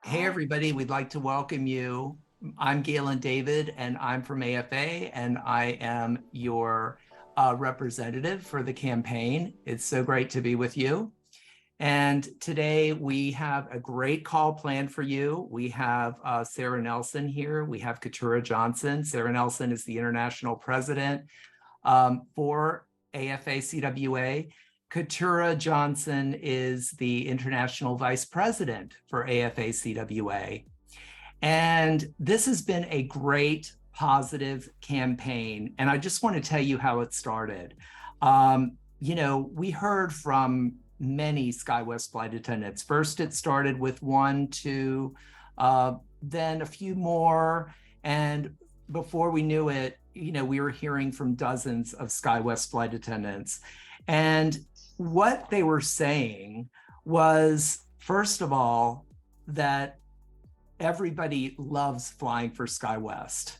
Hey, everybody, we'd like to welcome you. I'm Galen David, and I'm from AFA, and I am your representative for the campaign. It's so great to be with you. And today we have a great call planned for you. We have Sara Nelson here. We have Keturah Johnson. Sara Nelson is the international president for AFA-CWA. Keturah Johnson is the international vice president for AFA-CWA. And this has been a great positive campaign. And I just want to tell you how it started. We heard from many SkyWest flight attendants. First, it started with 1, 2, then a few more. And before we knew it, we were hearing from dozens of SkyWest flight attendants. And what they were saying was, first of all, that everybody loves flying for SkyWest.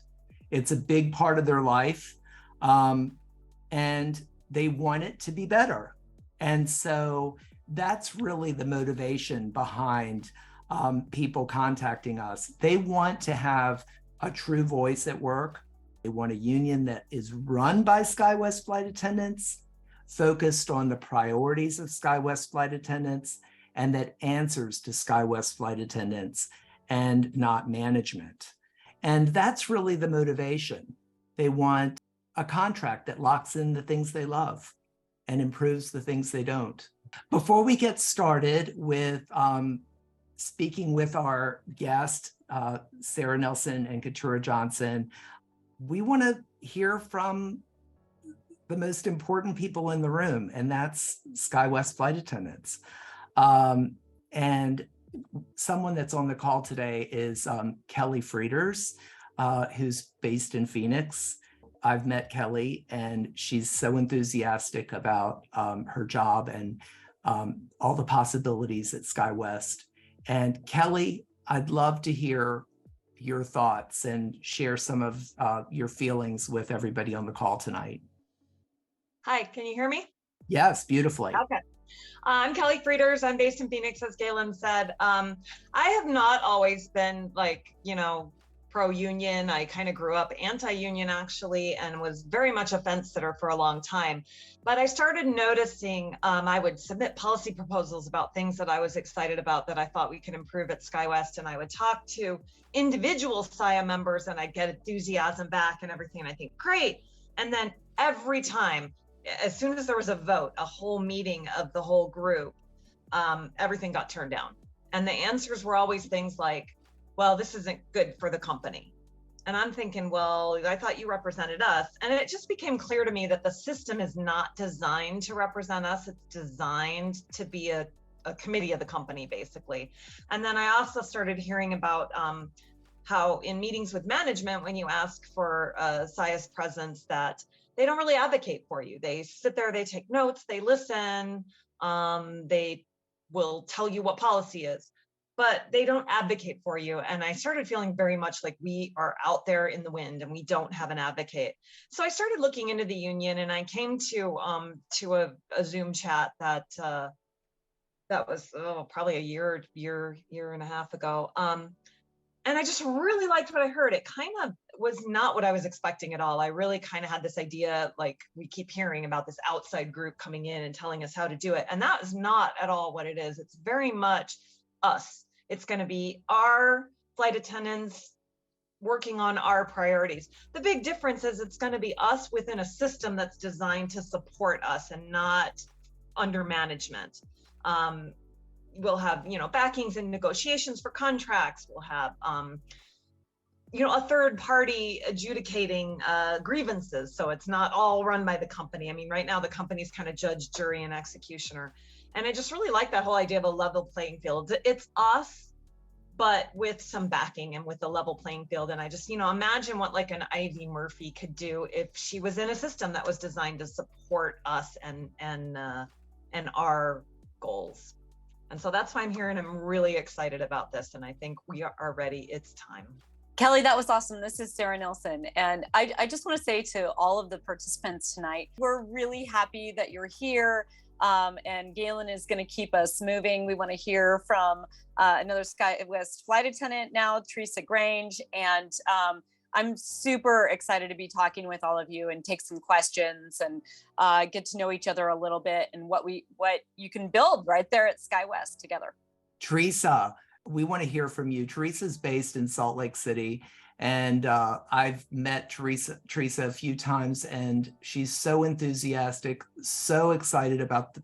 It's a big part of their life, and they want it to be better. And so that's really the motivation behind people contacting us. They want to have a true voice at work. They want a union that is run by SkyWest flight attendants, focused on the priorities of SkyWest flight attendants, and that answers to SkyWest flight attendants and not management. And that's really the motivation. They want a contract that locks in the things they love and improves the things they don't. Before we get started with speaking with our guest, Sara Nelson and Keturah Johnson, we want to hear from the most important people in the room, and that's SkyWest flight attendants. And someone that's on the call today is Kelly Frieders, who's based in Phoenix. I've met Kelly, and she's so enthusiastic about her job and all the possibilities at SkyWest. And Kelly, I'd love to hear your thoughts and share some of your feelings with everybody on the call tonight. Hi, can you hear me? Yes, beautifully. Okay. I'm Kelly Frieders. I'm based in Phoenix, as Galen said. I have not always been pro-union. I kind of grew up anti-union actually, and was very much a fence sitter for a long time. But I started noticing I would submit policy proposals about things that I was excited about that I thought we could improve at SkyWest. And I would talk to individual SIA members and I'd get enthusiasm back and everything. And I think, great. And then every time, as soon as there was a vote, a whole meeting of the whole group, everything got turned down. And the answers were always things like, well, this isn't good for the company. And I'm thinking, well, I thought you represented us. And it just became clear to me that the system is not designed to represent us. It's designed to be a committee of the company, basically. And then I also started hearing about how in meetings with management, when you ask for SIA's presence, that they don't really advocate for you. They sit there, they take notes, they listen, they will tell you what policy is, but they don't advocate for you. And I started feeling very much like we are out there in the wind and we don't have an advocate. So I started looking into the union, and I came to a Zoom chat that was probably a year and a half ago. And I just really liked what I heard. It kind of was not what I was expecting at all. I really kind of had this idea, like we keep hearing about this outside group coming in and telling us how to do it. And that is not at all what it is. It's very much us. It's going to be our flight attendants working on our priorities. The big difference is it's going to be us within a system that's designed to support us and not under management. We'll have, backings and negotiations for contracts. We'll have, a third party adjudicating grievances. So it's not all run by the company. I mean, right now the company's kind of judge, jury, and executioner. And I just really like that whole idea of a level playing field. It's us, but with some backing and with a level playing field. And I just, imagine what like an Ivy Murphy could do if she was in a system that was designed to support us and our goals. And so that's why I'm here, and I'm really excited about this. And I think we are ready. It's time. Kelly, that was awesome. This is Sara Nelson. And I just want to say to all of the participants tonight, we're really happy that you're here. And Galen is going to keep us moving. We want to hear from another SkyWest flight attendant now, Teresa Grange. And I'm super excited to be talking with all of you and take some questions and get to know each other a little bit and what you can build right there at SkyWest together. Teresa, we want to hear from you. Teresa's based in Salt Lake City, and I've met Teresa a few times, and she's so enthusiastic, so excited about the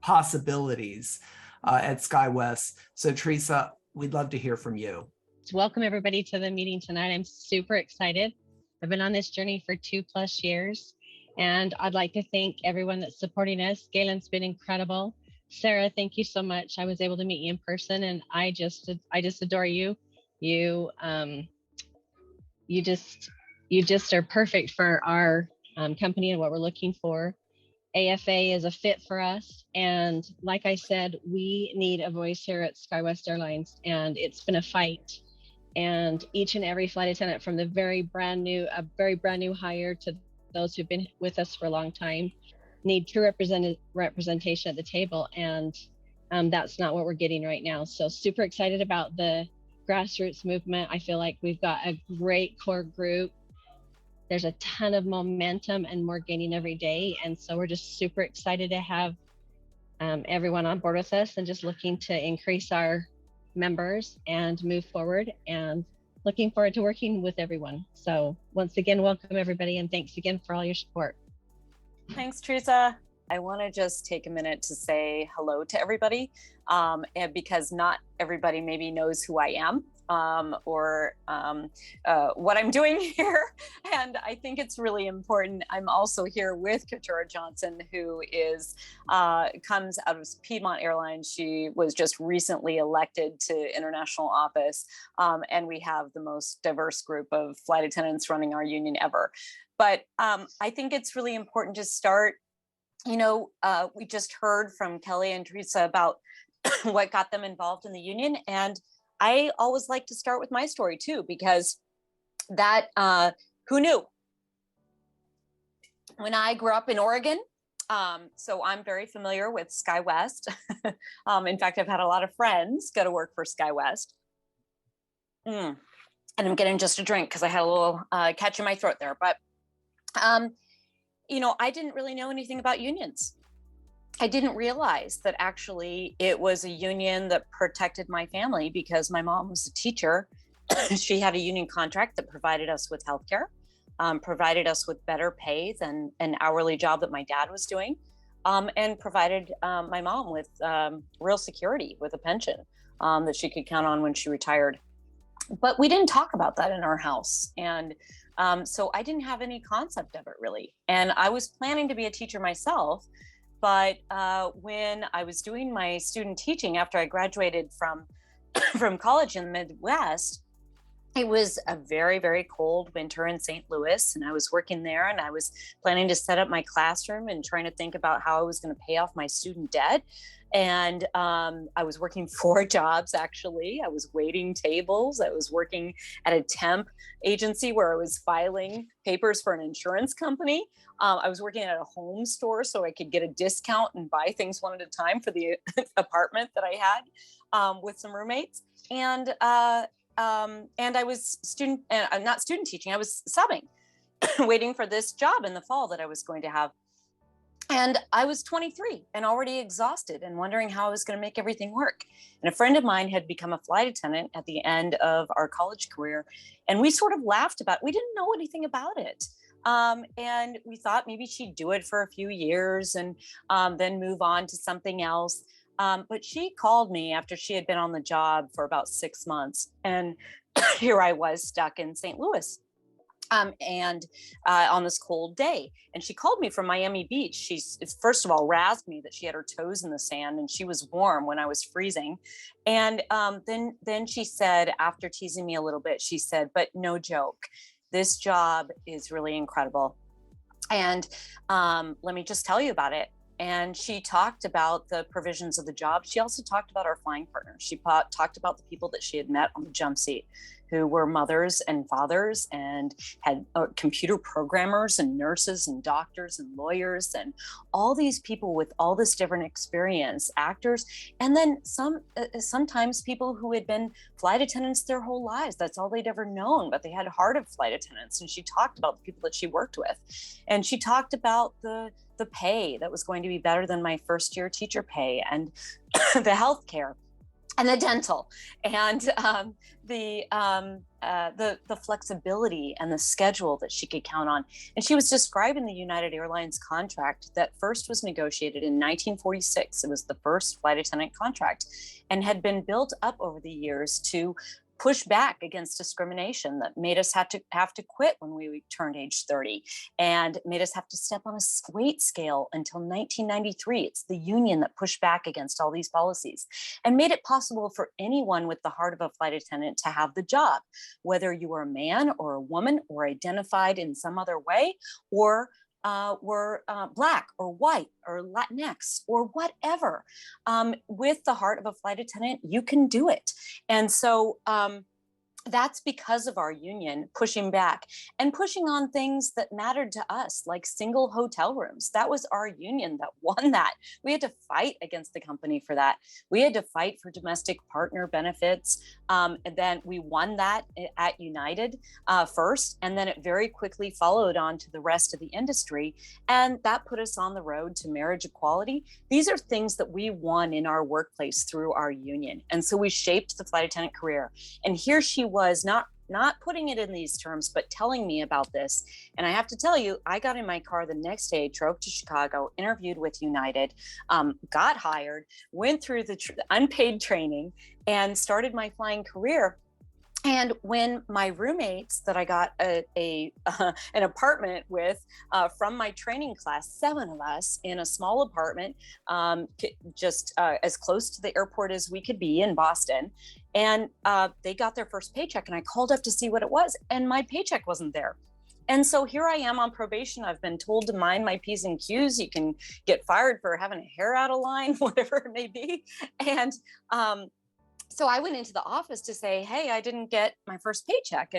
possibilities at SkyWest. So Teresa, we'd love to hear from you. Welcome everybody to the meeting tonight. I'm super excited. I've been on this journey for 2+ years, and I'd like to thank everyone that's supporting us. Galen's been incredible. Sara, thank you so much. I was able to meet you in person, and I just adore you. You just are perfect for our company and what we're looking for. AFA is a fit for us, and like I said, we need a voice here at SkyWest Airlines, and it's been a fight. And each and every flight attendant, from the very brand new hire to those who've been with us for a long time, need true representation at the table, and that's not what we're getting right now. So super excited about the grassroots movement. I feel like we've got a great core group. There's a ton of momentum, and we're gaining every day. And so we're just super excited to have everyone on board with us, and just looking to increase our members and move forward, and looking forward to working with everyone. So once again, welcome everybody, and thanks again for all your support. Thanks, Teresa. I want to just take a minute to say hello to everybody, and because not everybody maybe knows who I am or what I'm doing here. And I think it's really important. I'm also here with Keturah Johnson, who comes out of Piedmont Airlines. She was just recently elected to international office, and we have the most diverse group of flight attendants running our union ever. But I think it's really important to start, we just heard from Kelly and Teresa about what got them involved in the union. And I always like to start with my story too, because who knew? When I grew up in Oregon, so I'm very familiar with SkyWest. In fact, I've had a lot of friends go to work for SkyWest. And I'm getting just a drink because I had a little catch in my throat there. But I didn't really know anything about unions. I didn't realize that actually it was a union that protected my family, because my mom was a teacher. She had a union contract that provided us with healthcare, provided us with better pay than an hourly job that my dad was doing, and provided my mom with real security, with a pension that she could count on when she retired. But we didn't talk about that in our house. And so I didn't have any concept of it really. And I was planning to be a teacher myself. But when I was doing my student teaching after I graduated from college in the Midwest, it was a very, very cold winter in St. Louis, and I was working there, and I was planning to set up my classroom and trying to think about how I was going to pay off my student debt. And I was working 4 jobs, actually. I was waiting tables. I was working at a temp agency where I was filing papers for an insurance company. I was working at a home store so I could get a discount and buy things one at a time for the apartment that I had with some roommates. And I was not student teaching, I was subbing, waiting for this job in the fall that I was going to have. And I was 23 and already exhausted and wondering how I was going to make everything work. And a friend of mine had become a flight attendant at the end of our college career. And we sort of laughed about it. We didn't know anything about it. And we thought maybe she'd do it for a few years and then move on to something else. But she called me after she had been on the job for about 6 months. And here I was stuck in St. Louis. And on this cold day. And she called me from Miami Beach. She first of all razzed me that she had her toes in the sand and she was warm when I was freezing. And then she said, after teasing me a little bit, she said, but no joke, this job is really incredible. And let me just tell you about it. And she talked about the provisions of the job. She also talked about our flying partners. She talked about the people that she had met on the jump seat. who were mothers and fathers and had computer programmers and nurses and doctors and lawyers and all these people with all this different experience, actors, and then sometimes people who had been flight attendants their whole lives. That's all they'd ever known, but they had heart of flight attendants. And she talked about the people that she worked with. And she talked about the pay that was going to be better than my first year teacher pay, and the healthcare and the dental, and the flexibility and the schedule that she could count on. And she was describing the United Airlines contract that first was negotiated in 1946. It was the first flight attendant contract and had been built up over the years to push back against discrimination that made us have to quit when we turned age 30, and made us have to step on a weight scale until 1993. It's the union that pushed back against all these policies and made it possible for anyone with the heart of a flight attendant to have the job, whether you were a man or a woman or identified in some other way, or were Black or white or Latinx or whatever. With the heart of a flight attendant, you can do it. And so that's because of our union pushing back and pushing on things that mattered to us, like single hotel rooms. That was our union that won that. We had to fight against the company for that. We had to fight for domestic partner benefits. And then we won that at United first, and then it very quickly followed on to the rest of the industry. And that put us on the road to marriage equality. These are things that we won in our workplace through our union. And so we shaped the flight attendant career. And here she was, not putting it in these terms, but telling me about this. And I have to tell you, I got in my car the next day, drove to Chicago, interviewed with United, got hired, went through the unpaid training, and started my flying career. And when my roommates that I got an apartment with from my training class, 7 of us in a small apartment, just as close to the airport as we could be in Boston, and they got their first paycheck, and I called up to see what it was, and my paycheck wasn't there. And so here I am on probation. I've been told to mind my P's and Q's. You can get fired for having a hair out of line, whatever it may be. And so I went into the office to say, hey, I didn't get my first paycheck.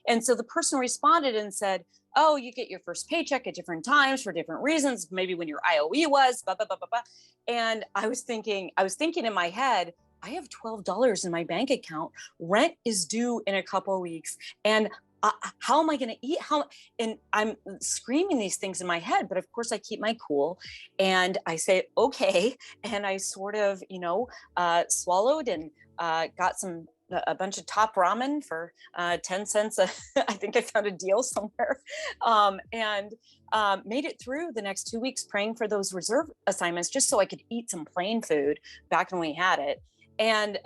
And so the person responded and said, oh, you get your first paycheck at different times for different reasons, maybe when your IOE was, blah, blah, blah, blah, blah. And I was thinking in my head, I have $12 in my bank account. Rent is due in a couple of weeks. And how am I going to eat? And I'm screaming these things in my head, but of course I keep my cool and I say, okay. And I sort of, swallowed and got a bunch of top ramen for 10 cents. I think I found a deal somewhere, and made it through the next 2 weeks praying for those reserve assignments just so I could eat some plain food back when we had it. And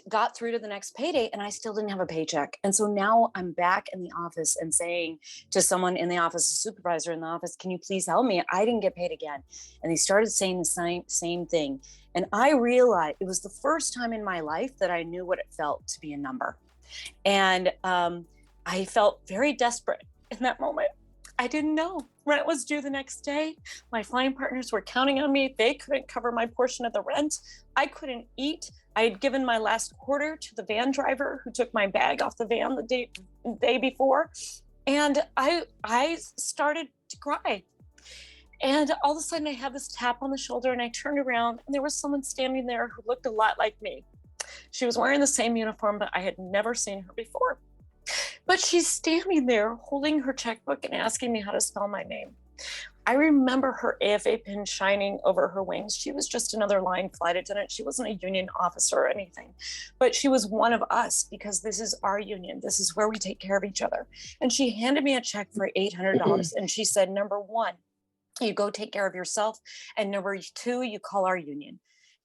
got through to the next payday, and I still didn't have a paycheck. And so now I'm back in the office and saying to someone in the office, a supervisor in the office, can you please help me? I didn't get paid again. And they started saying the same thing. And I realized it was the first time in my life that I knew what it felt to be a number. And I felt very desperate in that moment. I didn't know. Rent was due the next day. My flying partners were counting on me. They couldn't cover my portion of the rent. I couldn't eat. I had given my last quarter to the van driver who took my bag off the van the day before. And I started to cry. And all of a sudden I had this tap on the shoulder, and I turned around and there was someone standing there who looked a lot like me. She was wearing the same uniform, but I had never seen her before. But she's standing there holding her checkbook and asking me how to spell my name. I remember her AFA pin shining over her wings. She was just another line flight attendant. She wasn't a union officer or anything, but she was one of us because this is our union. This is where we take care of each other. And she handed me a check for $800. And she said, number one, you go take care of yourself. And number two, you call our union.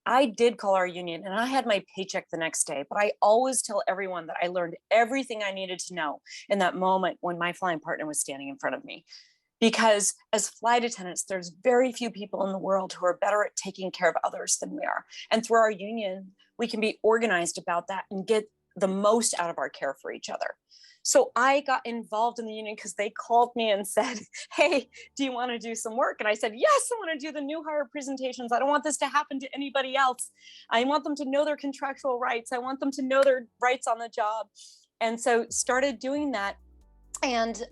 I did call our union, and I had my paycheck the next day, but I always tell everyone that I learned everything I needed to know in that moment when my flying partner was standing in front of me. Because as flight attendants, there's very few people in the world who are better at taking care of others than we are. And through our union, we can be organized about that and get the most out of our care for each other. So I got involved in the union because they called me and said, hey, do you want to do some work? And I said, yes, I want to do the new hire presentations. I don't want this to happen to anybody else. I want them to know their contractual rights. I want them to know their rights on the job. And so started doing that, and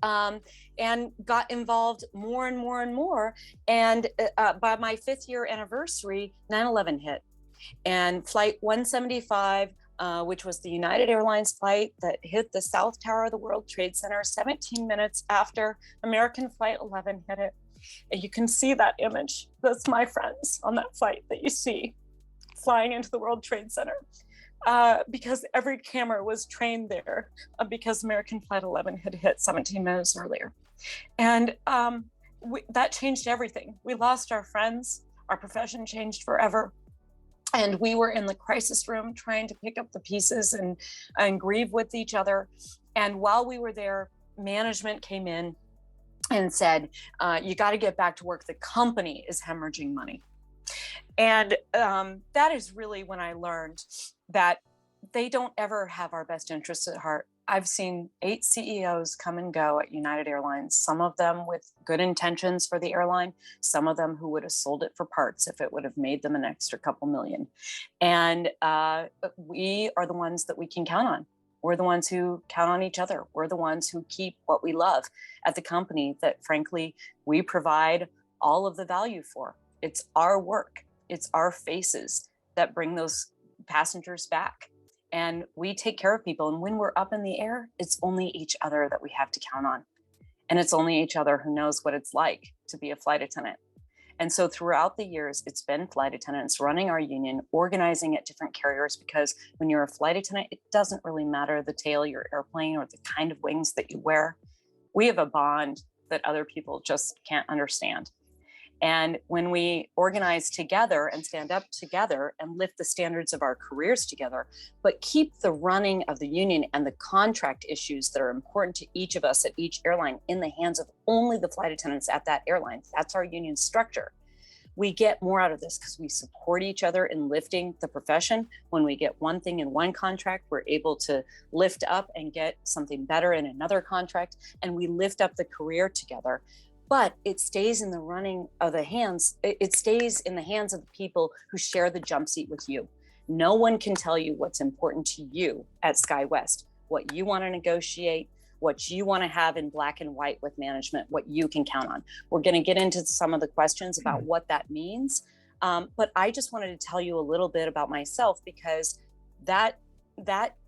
got involved more and more and more. And by my 5th year anniversary, 9/11 hit, and Flight 175, which was the United Airlines flight that hit the South Tower of the World Trade Center 17 minutes after American Flight 11 hit it. And you can see that image. That's my friends on that flight that you see flying into the World Trade Center, because every camera was trained there because American Flight 11 had hit 17 minutes earlier. And that changed everything. We lost our friends. Our profession changed forever. And we were in the crisis room trying to pick up the pieces and grieve with each other. And while we were there, management came in and said, you got to get back to work. The company is hemorrhaging money. And that is really when I learned that they don't ever have our best interests at heart. I've seen 8 CEOs come and go at United Airlines, some of them with good intentions for the airline, some of them who would have sold it for parts if it would have made them an extra couple million. And we are the ones that we can count on. We're the ones who count on each other. We're the ones who keep what we love at the company that, frankly, we provide all of the value for. It's our work. It's our faces that bring those passengers back. And we take care of people. And when we're up in the air, it's only each other that we have to count on. And it's only each other who knows what it's like to be a flight attendant. And so throughout the years, it's been flight attendants running our union, organizing at different carriers, because when you're a flight attendant, it doesn't really matter the tail of your airplane or the kind of wings that you wear. We have a bond that other people just can't understand. And when we organize together and stand up together and lift the standards of our careers together, but keep the running of the union and the contract issues that are important to each of us at each airline in the hands of only the flight attendants at that airline, that's our union structure. We get more out of this because we support each other in lifting the profession. When we get one thing in one contract, we're able to lift up and get something better in another contract, and we lift up the career together. But it stays in the running of the hands, it stays in the hands of the people who share the jump seat with you. No one can tell you what's important to you at SkyWest, what you want to negotiate, what you want to have in black and white with management, what you can count on. We're going to get into some of the questions about what that means. But I just wanted to tell you a little bit about myself, because that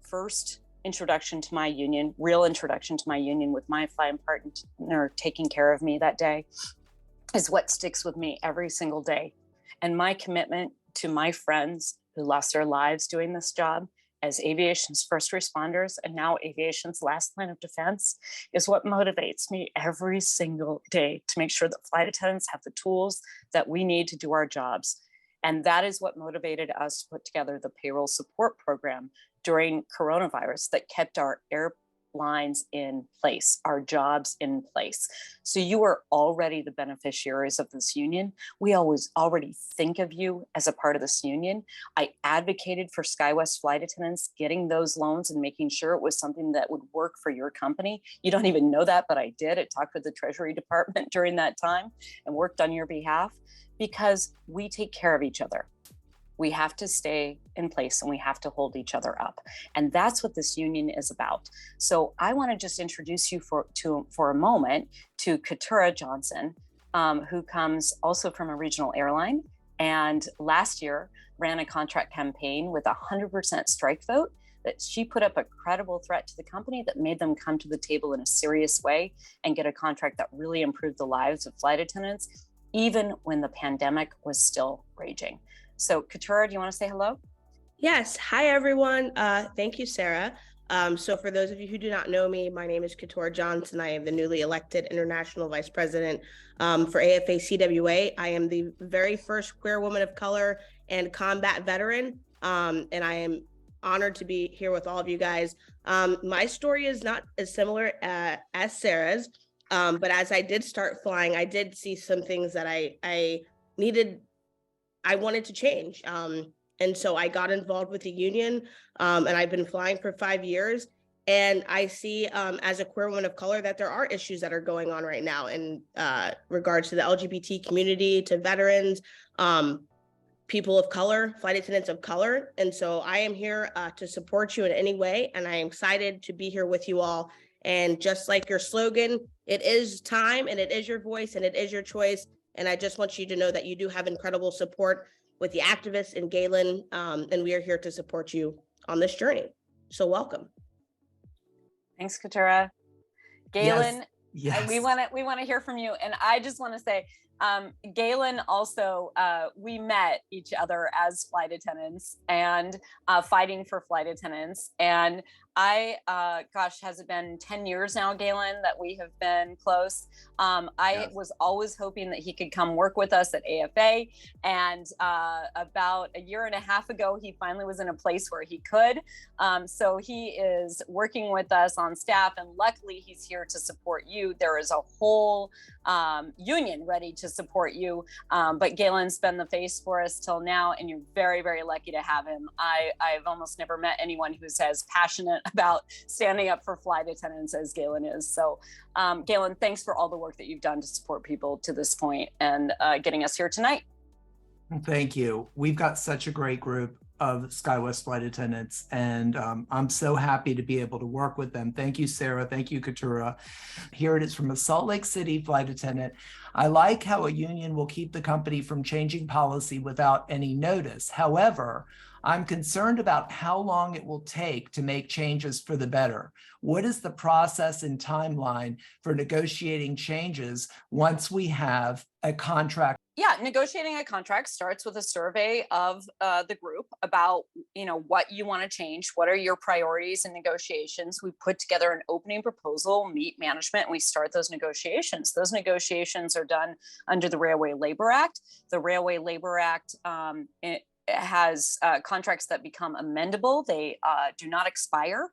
first introduction to my union, real introduction to my union with my flying partner taking care of me that day, is what sticks with me every single day. And my commitment to my friends who lost their lives doing this job as aviation's first responders and now aviation's last line of defense is what motivates me every single day to make sure that flight attendants have the tools that we need to do our jobs. And that is what motivated us to put together the payroll support program during coronavirus that kept our airlines in place, our jobs in place. So you are already the beneficiaries of this union. We already think of you as a part of this union. I advocated for SkyWest Flight Attendants getting those loans and making sure it was something that would work for your company. You don't even know that, but I did. I talked with the Treasury Department during that time and worked on your behalf, because we take care of each other. We have to stay in place and we have to hold each other up. And that's what this union is about. So I want to just introduce you for a moment to Keturah Johnson, who comes also from a regional airline, and last year ran a contract campaign with 100% strike vote that she put up a credible threat to the company that made them come to the table in a serious way and get a contract that really improved the lives of flight attendants, even when the pandemic was still raging. So Keturah, do you want to say hello? Yes. Hi, everyone. Thank you, Sarah. So for those of you who do not know me, my name is Keturah Johnson. I am the newly elected International Vice President for AFA-CWA. I am the very first queer woman of color and combat veteran, and I am honored to be here with all of you guys. My story is not as similar as Sarah's, but as I did start flying, I did see some things that I wanted to change. And so I got involved with the union, and I've been flying for 5 years. And I see, as a queer woman of color, that there are issues that are going on right now in regards to the LGBT community, to veterans, people of color, flight attendants of color. And so I am here to support you in any way. And I am excited to be here with you all. And just like your slogan, it is time, and it is your voice, and it is your choice. And I just want you to know that you do have incredible support with the activists and Galen, and we are here to support you on this journey. So welcome. Thanks, Keturah. Galen, Yes. we want to hear from you. And I just want to say, Galen also, we met each other as flight attendants and fighting for flight attendants. And has it been 10 years now, Galen, that we have been close? I was always hoping that he could come work with us at AFA. And about a year and a half ago, he finally was in a place where he could. So he is working with us on staff, and luckily he's here to support you. There is a whole union ready to support you. But Galen's been the face for us till now, and you're very, very lucky to have him. I've almost never met anyone who's as passionate about standing up for flight attendants as Galen is. So Galen, thanks for all the work that you've done to support people to this point and getting us here tonight. Thank you. We've got such a great group of SkyWest flight attendants, and I'm so happy to be able to work with them. Thank you, Sara. Thank you, Keturah. Here it is from a Salt Lake City flight attendant. I like how a union will keep the company from changing policy without any notice. However, I'm concerned about how long it will take to make changes for the better. What is the process and timeline for negotiating changes once we have a contract? Yeah, negotiating a contract starts with a survey of the group about, what you want to change. What are your priorities in negotiations? We put together an opening proposal, meet management, and we start those negotiations. Those negotiations are done under the Railway Labor Act. The Railway Labor Act has contracts that become amendable. They do not expire.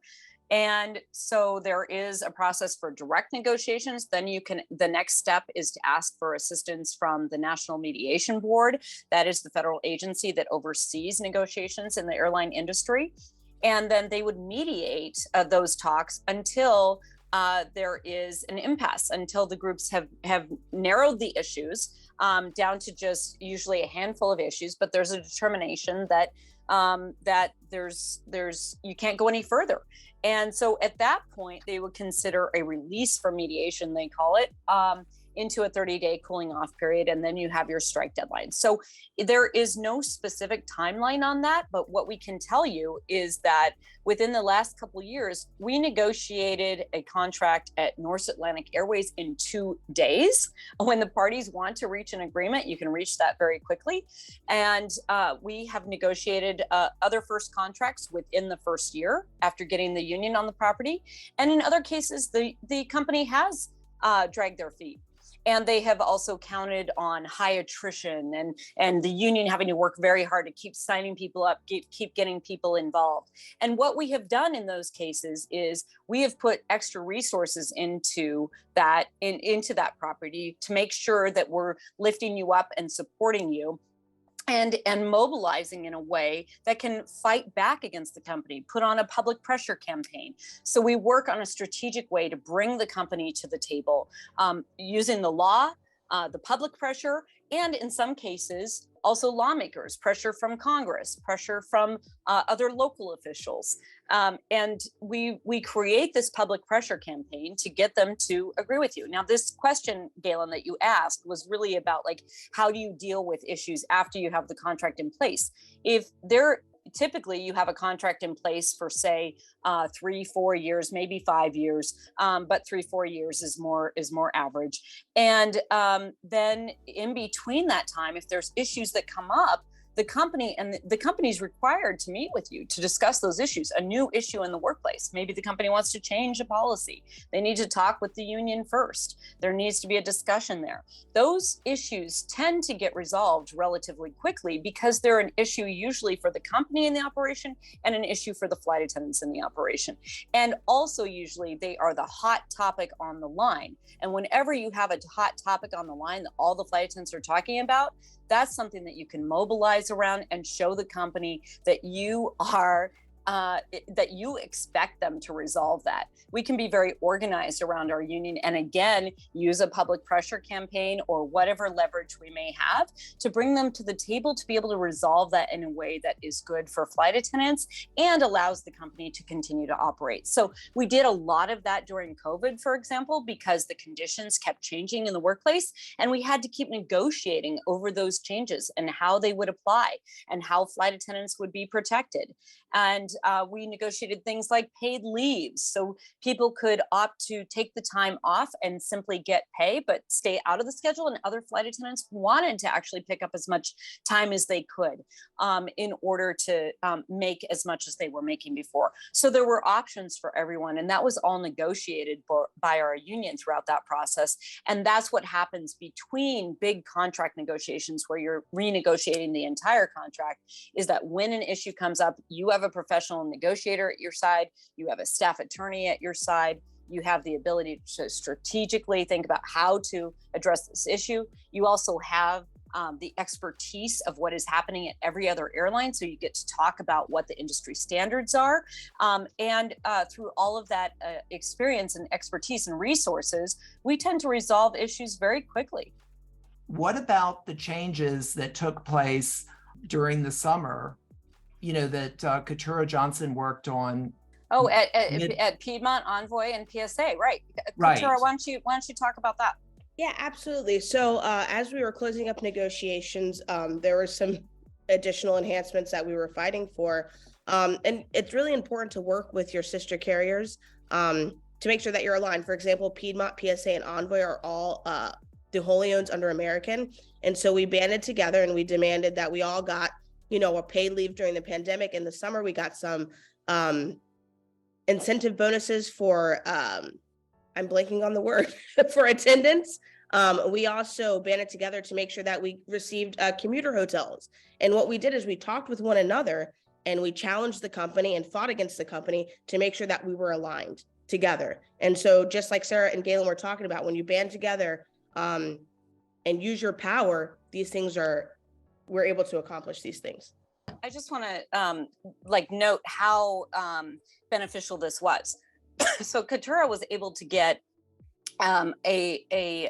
And so there is a process for direct negotiations. Then the next step is to ask for assistance from the National Mediation Board. That is the federal agency that oversees negotiations in the airline industry. And then they would mediate those talks until there is an impasse, until the groups have narrowed the issues down to just usually a handful of issues, but there's a determination that there's you can't go any further. And so at that point, they would consider a release from mediation, they call it, into a 30-day cooling off period, and then you have your strike deadline. So there is no specific timeline on that, but what we can tell you is that within the last couple of years, we negotiated a contract at North Atlantic Airways in 2 days. When the parties want to reach an agreement, you can reach that very quickly. And we have negotiated other first contracts within the first year after getting the union on the property. And in other cases, the company has dragged their feet. And they have also counted on high attrition and the union having to work very hard to keep signing people up, keep getting people involved. And what we have done in those cases is we have put extra resources into that property to make sure that we're lifting you up and supporting you. And mobilizing in a way that can fight back against the company, put on a public pressure campaign. So we work on a strategic way to bring the company to the table, using the law, the public pressure, and in some cases, also lawmakers, pressure from Congress, pressure from other local officials. And we create this public pressure campaign to get them to agree with you. Now, this question, Galen, that you asked was really about how do you deal with issues after you have the contract in place? Typically you have a contract in place for say 3-4 years, maybe 5 years, but 3-4 years is more average. And then in between that time, if there's issues that come up, the company's required to meet with you to discuss those issues. A new issue in the workplace, maybe the company wants to change a policy. They need to talk with the union first. There needs to be a discussion there. Those issues tend to get resolved relatively quickly because they're an issue usually for the company in the operation and an issue for the flight attendants in the operation. And also usually they are the hot topic on the line. And whenever you have a hot topic on the line that all the flight attendants are talking about, that's something that you can mobilize around and show the company that you are that you expect them to resolve that. We can be very organized around our union, and again, use a public pressure campaign or whatever leverage we may have to bring them to the table to be able to resolve that in a way that is good for flight attendants and allows the company to continue to operate. So we did a lot of that during COVID, for example, because the conditions kept changing in the workplace, and we had to keep negotiating over those changes and how they would apply and how flight attendants would be protected. And we negotiated things like paid leaves, so people could opt to take the time off and simply get pay, but stay out of the schedule. And other flight attendants wanted to actually pick up as much time as they could in order to make as much as they were making before. So there were options for everyone, and that was all negotiated by our union throughout that process. And that's what happens between big contract negotiations, where you're renegotiating the entire contract, is that when an issue comes up, you have a professional negotiator at your side, you have a staff attorney at your side, you have the ability to strategically think about how to address this issue. You also have the expertise of what is happening at every other airline, so you get to talk about what the industry standards are. And through all of that experience and expertise and resources, we tend to resolve issues very quickly. What about the changes that took place during the summer, you know, that Keturah Johnson worked on? Oh, at Piedmont, Envoy, and PSA, right? Right. Keturah, why don't you talk about that? Yeah, absolutely. So as we were closing up negotiations, there were some additional enhancements that we were fighting for. And it's really important to work with your sister carriers to make sure that you're aligned. For example, Piedmont, PSA, and Envoy are all the wholly owned under American. And so we banded together and we demanded that we all got, you know, a paid leave during the pandemic. In the summer, we got some incentive bonuses for, I'm blanking on the word, for attendance. We also banded together to make sure that we received commuter hotels. And what we did is we talked with one another and we challenged the company and fought against the company to make sure that we were aligned together. And so just like Sara and Galen were talking about, when you band together and use your power, these things we're able to accomplish these things. I just want to note how beneficial this was. So Keturah was able to get a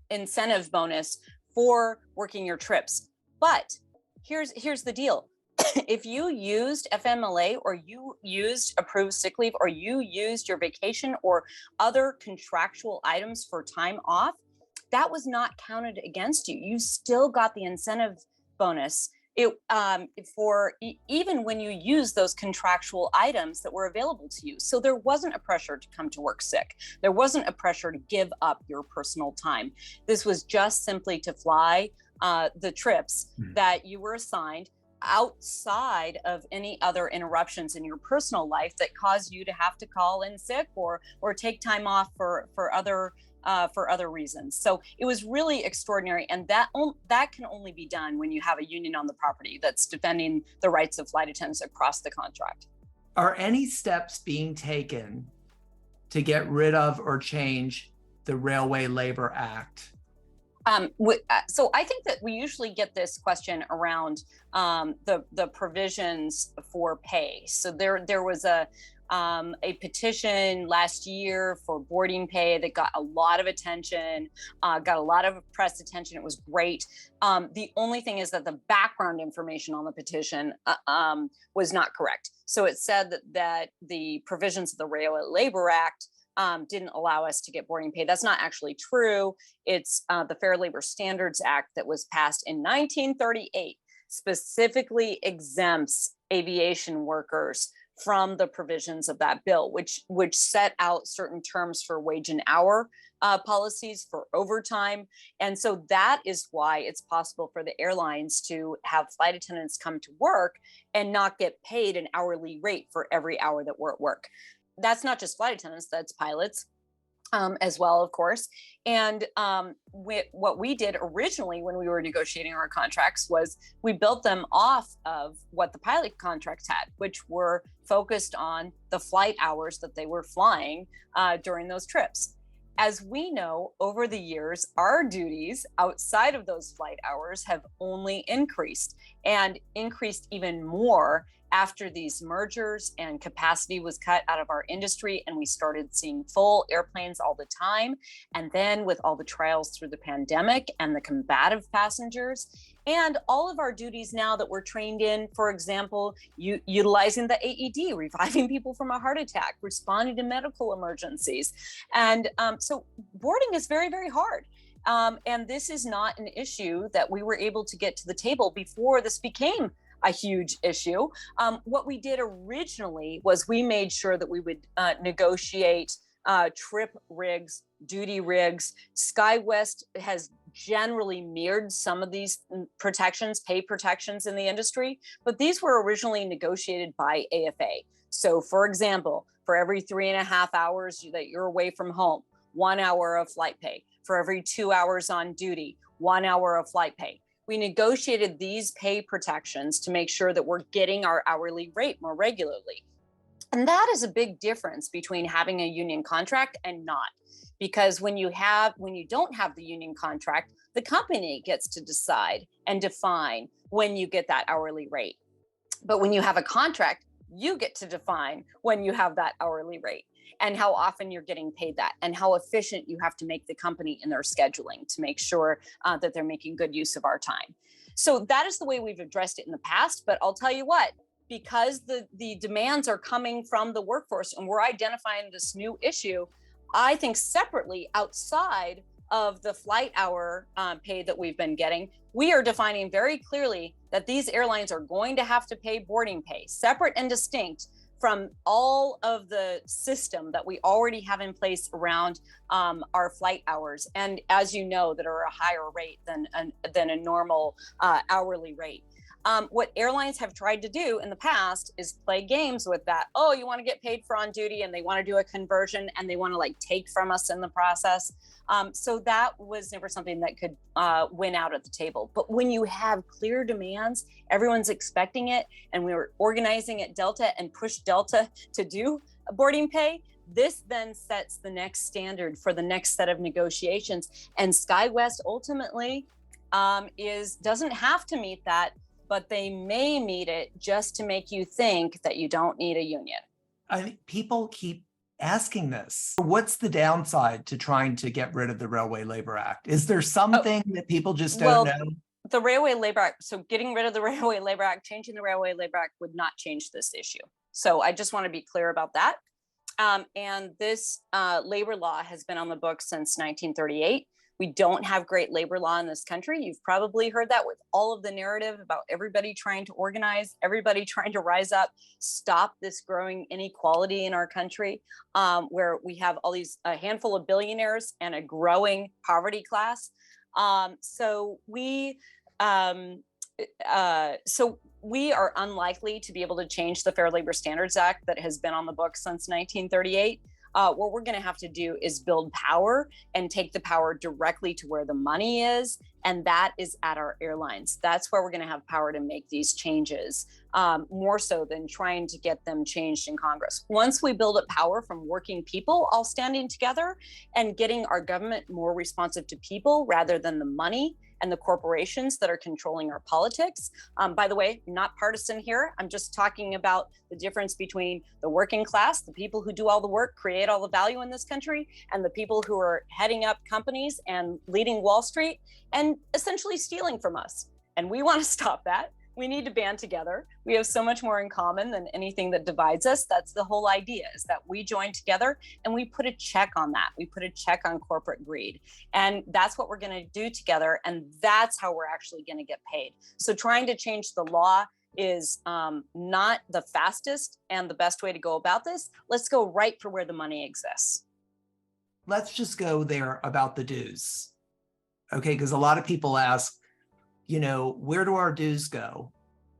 incentive bonus for working your trips, but here's the deal. If you used FMLA or you used approved sick leave or you used your vacation or other contractual items for time off, that was not counted against you. You still got the incentive bonus even when you use those contractual items that were available to you. So there wasn't a pressure to come to work sick. There wasn't a pressure to give up your personal time. This was just simply to fly the trips that you were assigned outside of any other interruptions in your personal life that caused you to have to call in sick or take time off for other reasons. So it was really extraordinary, and that can only be done when you have a union on the property that's defending the rights of flight attendants across the contract. Are any steps being taken to get rid of or change the Railway Labor Act? So I think that we usually get this question around the provisions for pay. So there was a petition last year for boarding pay that got a lot of attention, got a lot of press attention. It was great. The only thing is that the background information on the petition was not correct. So it said that the provisions of the Railway Labor Act didn't allow us to get boarding pay. That's not actually true. It's the Fair Labor Standards Act that was passed in 1938 specifically exempts aviation workers from the provisions of that bill, which set out certain terms for wage and hour policies for overtime. And so that is why it's possible for the airlines to have flight attendants come to work and not get paid an hourly rate for every hour that we're at work. That's not just flight attendants, that's pilots as well, of course. And what we did originally when we were negotiating our contracts was we built them off of what the pilot contracts had, which were focused on the flight hours that they were flying during those trips. as we know, over the years, our duties outside of those flight hours have only increased, and increased even more after these mergers and capacity was cut out of our industry and we started seeing full airplanes all the time. And then with all the trials through the pandemic and the combative passengers, and all of our duties now that we're trained in, for example, utilizing the AED, reviving people from a heart attack, responding to medical emergencies. And so boarding is very, very hard. And this is not an issue that we were able to get to the table before this became a huge issue. What we did originally was we made sure that we would negotiate trip rigs, duty rigs. SkyWest has generally mirrored some of these protections, pay protections in the industry, but these were originally negotiated by AFA. So for example, for every 3.5 hours that you're away from home, 1 hour of flight pay. For every 2 hours on duty, 1 hour of flight pay. We negotiated these pay protections to make sure that we're getting our hourly rate more regularly. And that is a big difference between having a union contract and not. Because when you don't have the union contract, the company gets to decide and define when you get that hourly rate. But when you have a contract, you get to define when you have that hourly rate and how often you're getting paid that and how efficient you have to make the company in their scheduling to make sure that they're making good use of our time. So that is the way we've addressed it in the past. But I'll tell you what, because the demands are coming from the workforce and we're identifying this new issue, I think separately outside of the flight hour pay that we've been getting, we are defining very clearly that these airlines are going to have to pay boarding pay, separate and distinct from all of the system that we already have in place around our flight hours. And as you know, that are a higher rate than a normal hourly rate. What airlines have tried to do in the past is play games with that. Oh, you want to get paid for on duty, and they want to do a conversion and they want to like take from us in the process. So that was never something that could win out at the table. But when you have clear demands, everyone's expecting it, and we were organizing at Delta and pushed Delta to do boarding pay, this then sets the next standard for the next set of negotiations. And SkyWest ultimately doesn't have to meet that, but they may meet it just to make you think that you don't need a union. I think people keep asking this. What's the downside to trying to get rid of the Railway Labor Act? Is there something that people just don't know? The Railway Labor Act, so getting rid of the Railway Labor Act, changing the Railway Labor Act would not change this issue. So I just want to be clear about that. And this labor law has been on the books since 1938. We don't have great labor law in this country. You've probably heard that with all of the narrative about everybody trying to organize, everybody trying to rise up, stop this growing inequality in our country, where we have a handful of billionaires and a growing poverty class. So we are unlikely to be able to change the Fair Labor Standards Act that has been on the books since 1938. What we're going to have to do is build power and take the power directly to where the money is. And that is at our airlines. That's where we're going to have power to make these changes, more so than trying to get them changed in Congress. Once we build up power from working people all standing together and getting our government more responsive to people rather than the money and the corporations that are controlling our politics. By the way, not partisan here. I'm just talking about the difference between the working class, the people who do all the work, create all the value in this country, and the people who are heading up companies and leading Wall Street and essentially stealing from us. And we want to stop that. We need to band together. We have so much more in common than anything that divides us. That's the whole idea, is that we join together and we put a check on that. We put a check on corporate greed. And that's what we're going to do together. And that's how we're actually going to get paid. So trying to change the law is not the fastest and the best way to go about this. Let's go right for where the money exists. Let's just go there about the dues. Okay, because a lot of people ask, where do our dues go?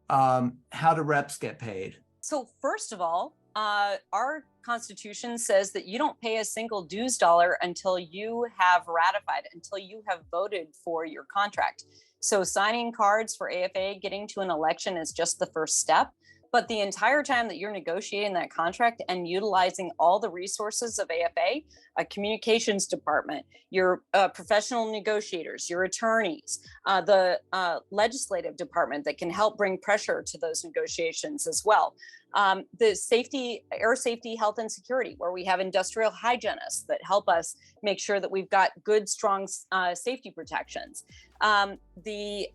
How do reps get paid? So first of all, our Constitution says that you don't pay a single dues dollar until you have ratified, until you have voted for your contract. So signing cards for AFA, getting to an election is just the first step. But the entire time that you're negotiating that contract and utilizing all the resources of AFA, a communications department, your professional negotiators, your attorneys, the legislative department that can help bring pressure to those negotiations as well. The safety, air safety, health and security, where we have industrial hygienists that help us make sure that we've got good, strong safety protections. The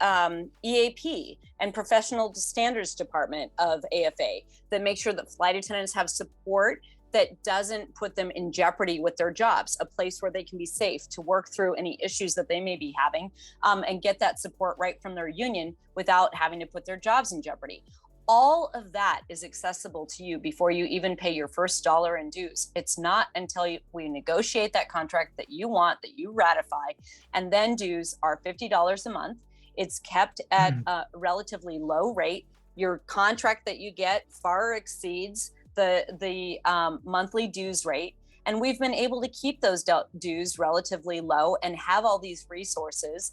EAP and professional standards department of AFA that make sure that flight attendants have support that doesn't put them in jeopardy with their jobs, a place where they can be safe to work through any issues that they may be having, and get that support right from their union without having to put their jobs in jeopardy. All of that is accessible to you before you even pay your first dollar in dues. It's not until we negotiate that contract that you want, that you ratify, and then dues are $50 a month. It's kept at a relatively low rate. Your contract that you get far exceeds the monthly dues rate. And we've been able to keep those dues relatively low and have all these resources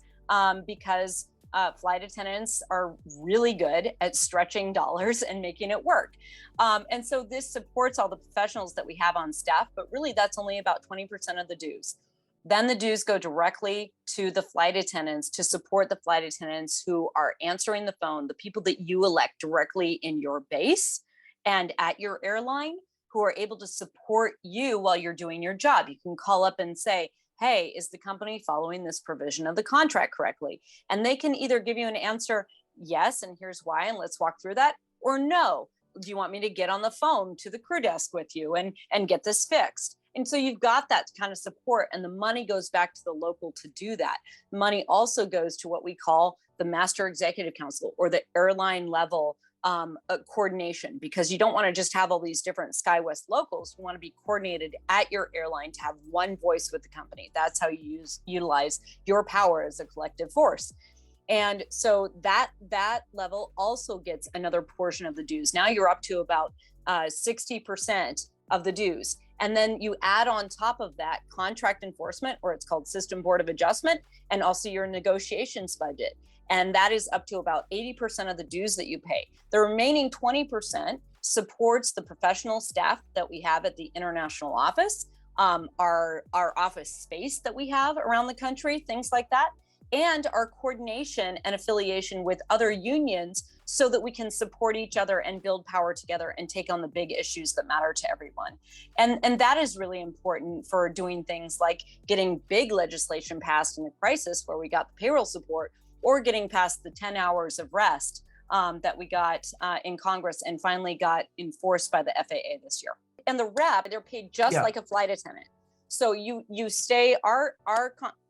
because flight attendants are really good at stretching dollars and making it work. And so this supports all the professionals that we have on staff, but really that's only about 20% of the dues. Then the dues go directly to the flight attendants to support the flight attendants who are answering the phone, the people that you elect directly in your base and at your airline, who are able to support you while you're doing your job. You can call up and say, hey, is the company following this provision of the contract correctly? And they can either give you an answer, yes, and here's why, and let's walk through that, or no, do you want me to get on the phone to the crew desk with you and get this fixed? And so you've got that kind of support, and the money goes back to the local to do that. Money also goes to what we call the Master Executive Council, or the airline level coordination, because you don't want to just have all these different SkyWest locals. You want to be coordinated at your airline to have one voice with the company. That's how you utilize your power as a collective force. And so that level also gets another portion of the dues. Now you're up to about 60% of the dues. And then you add on top of that contract enforcement, or it's called System Board of Adjustment, and also your negotiations budget. And that is up to about 80% of the dues that you pay. The remaining 20% supports the professional staff that we have at the international office, our office space that we have around the country, things like that, and our coordination and affiliation with other unions so that we can support each other and build power together and take on the big issues that matter to everyone. And that is really important for doing things like getting big legislation passed in a crisis where we got the payroll support, or getting past the 10 hours of rest that we got in Congress and finally got enforced by the FAA this year. And the rep, they're paid just like a flight attendant. So you stay, our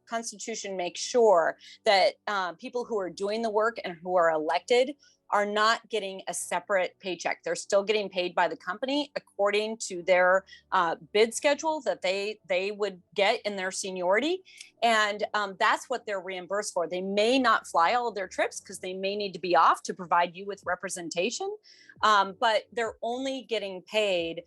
Constitution makes sure that people who are doing the work and who are elected are not getting a separate paycheck. They're still getting paid by the company according to their bid schedule that they would get in their seniority. And that's what they're reimbursed for. They may not fly all of their trips because they may need to be off to provide you with representation, but they're only getting paid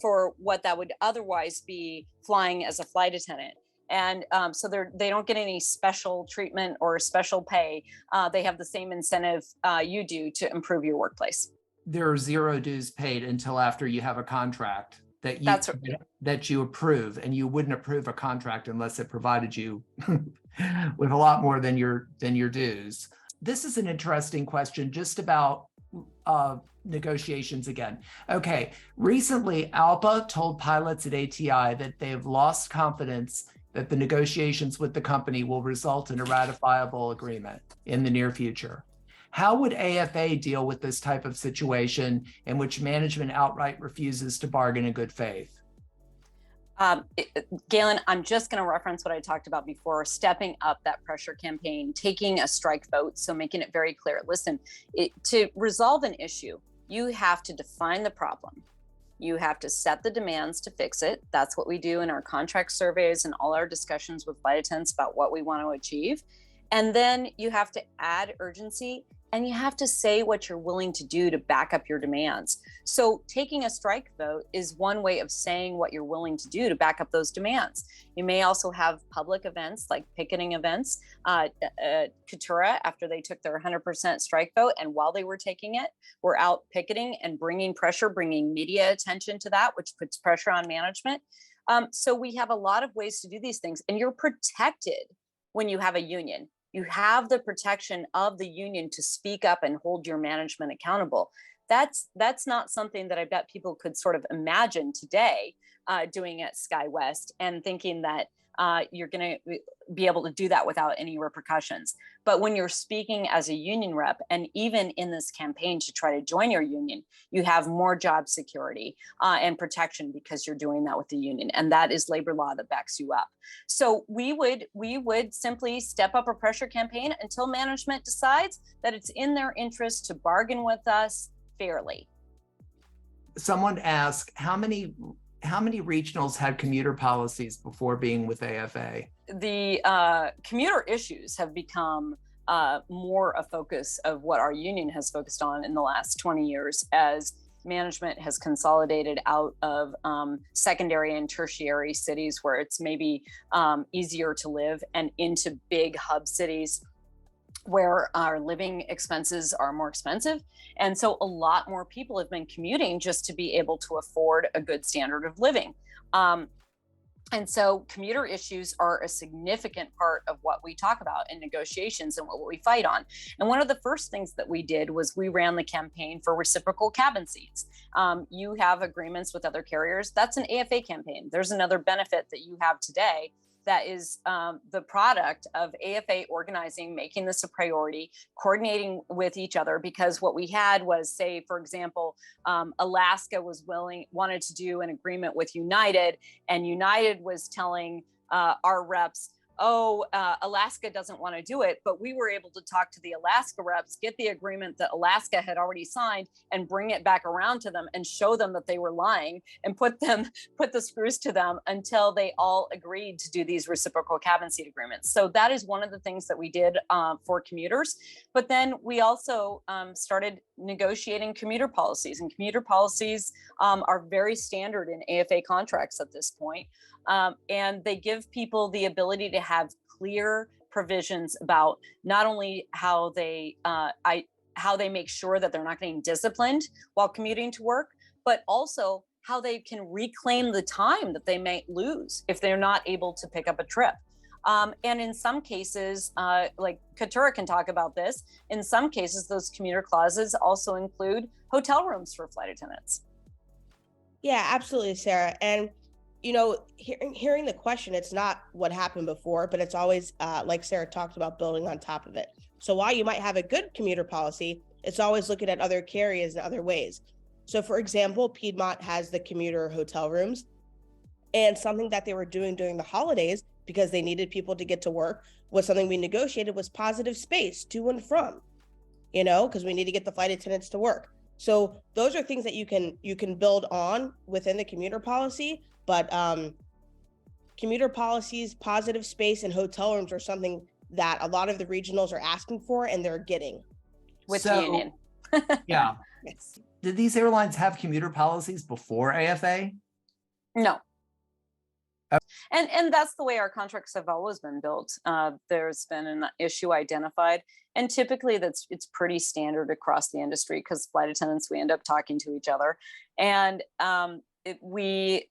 for what that would otherwise be flying as a flight attendant. And so they don't get any special treatment or special pay. They have the same incentive you do to improve your workplace. There are zero dues paid until after you have a contract that you approve, and you wouldn't approve a contract unless it provided you with a lot more than your dues. This is an interesting question just about negotiations again. Okay, recently ALPA told pilots at ATI that they have lost confidence that the negotiations with the company will result in a ratifiable agreement in the near future. How would AFA deal with this type of situation in which management outright refuses to bargain in good faith? Galen, I'm just going to reference what I talked about before, stepping up that pressure campaign, taking a strike vote. So making it very clear, listen, to resolve an issue, you have to define the problem. You have to set the demands to fix it. That's what we do in our contract surveys and all our discussions with flight attendants about what we want to achieve. And then you have to add urgency and you have to say what you're willing to do to back up your demands. So taking a strike vote is one way of saying what you're willing to do to back up those demands. You may also have public events like picketing events. Keturah, after they took their 100% strike vote, and while they were taking it, were out picketing and bringing pressure, bringing media attention to that, which puts pressure on management. So we have a lot of ways to do these things, and you're protected when you have a union. You have the protection of the union to speak up and hold your management accountable. That's not something that I bet people could sort of imagine today doing at SkyWest and thinking that you're going to be able to do that without any repercussions. But when you're speaking as a union rep, and even in this campaign to try to join your union, you have more job security and protection because you're doing that with the union. And that is labor law that backs you up. So we would simply step up a pressure campaign until management decides that it's in their interest to bargain with us fairly. Someone asked, how many regionals had commuter policies before being with AFA? The commuter issues have become more a focus of what our union has focused on in the last 20 years as management has consolidated out of secondary and tertiary cities where it's maybe easier to live and into big hub cities where our living expenses are more expensive. And so a lot more people have been commuting just to be able to afford a good standard of living. And so commuter issues are a significant part of what we talk about in negotiations and what we fight on. And one of the first things that we did was we ran the campaign for reciprocal cabin seats. You have agreements with other carriers. That's an AFA campaign. There's another benefit that you have today that is the product of AFA organizing, making this a priority, coordinating with each other, because what we had was, say, for example, Alaska wanted to do an agreement with United, and United was telling our reps, Alaska doesn't want to do it, but we were able to talk to the Alaska reps, get the agreement that Alaska had already signed, and bring it back around to them and show them that they were lying and put the screws to them until they all agreed to do these reciprocal cabin seat agreements. So that is one of the things that we did for commuters. But then we also started negotiating commuter policies, and commuter policies are very standard in AFA contracts at this point. And they give people the ability to have clear provisions about not only how they make sure that they're not getting disciplined while commuting to work, but also how they can reclaim the time that they may lose if they're not able to pick up a trip. And in some cases, like Keturah can talk about this, in some cases, those commuter clauses also include hotel rooms for flight attendants. Yeah, absolutely, Sarah. And you know, hearing the question, it's not what happened before, but it's always, like Sarah talked about, building on top of it. So while you might have a good commuter policy, it's always looking at other carriers in other ways. So for example, Piedmont has the commuter hotel rooms, and something that they were doing during the holidays because they needed people to get to work was something we negotiated was positive space to and from, you know, because we need to get the flight attendants to work. So those are things that you can build on within the commuter policy. But commuter policies, positive space, and hotel rooms are something that a lot of the regionals are asking for, and they're getting. With the union. Yeah. Yes. Did these airlines have commuter policies before AFA? No. And that's the way our contracts have always been built. There's been an issue identified, and typically it's pretty standard across the industry because flight attendants, we end up talking to each other, and we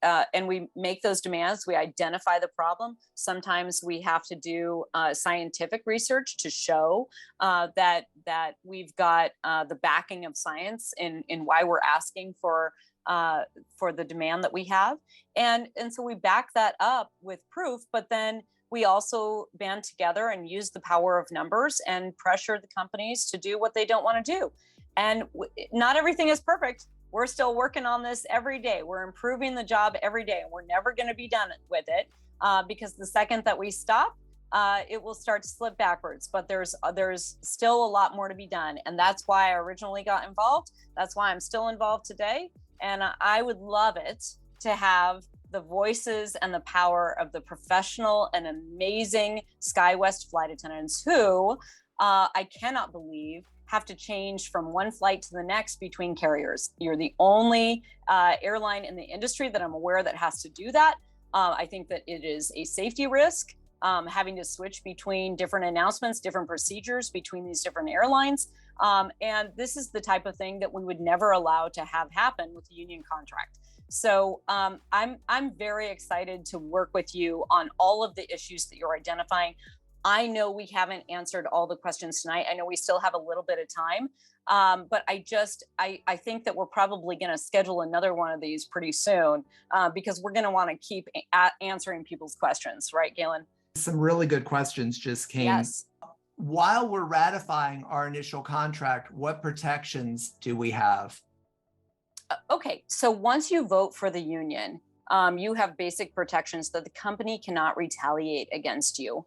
make those demands. We identify the problem. Sometimes we have to do scientific research to show that we've got the backing of science in why we're asking for the demand that we have, and so we back that up with proof. But then we also band together and use the power of numbers and pressure the companies to do what they don't want to do. And not everything is perfect. We're still working on this every day. We're improving the job every day, and we're never going to be done with it because the second that we stop, it will start to slip backwards. But there's still a lot more to be done, and that's why I originally got involved. That's why I'm still involved today, and I would love it to have the voices and the power of the professional and amazing SkyWest flight attendants who I cannot believe have to change from one flight to the next between carriers. You're the only airline in the industry that I'm aware that has to do that. I think that it is a safety risk, having to switch between different announcements, different procedures between these different airlines. And this is the type of thing that we would never allow to have happen with the union contract. So I'm very excited to work with you on all of the issues that you're identifying. I know we haven't answered all the questions tonight. I know we still have a little bit of time, but I think that we're probably going to schedule another one of these pretty soon because we're going to want to keep answering people's questions, right, Galen? Some really good questions just came. Yes. While we're ratifying our initial contract, what protections do we have? Okay, so once you vote for the union, you have basic protections that the company cannot retaliate against you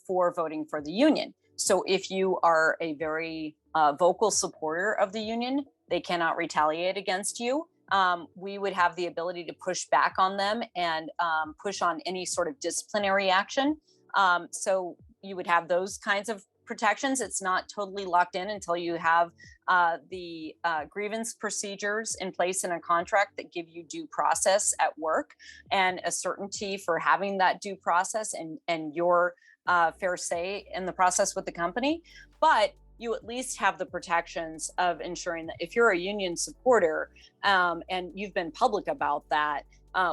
for voting for the union. So if you are a very vocal supporter of the union, they cannot retaliate against you. We would have the ability to push back on them and push on any sort of disciplinary action. So you would have those kinds of protections. It's not totally locked in until you have the grievance procedures in place in a contract that give you due process at work and a certainty for having that due process and your fair say in the process with the company. But you at least have the protections of ensuring that if you're a union supporter and you've been public about that,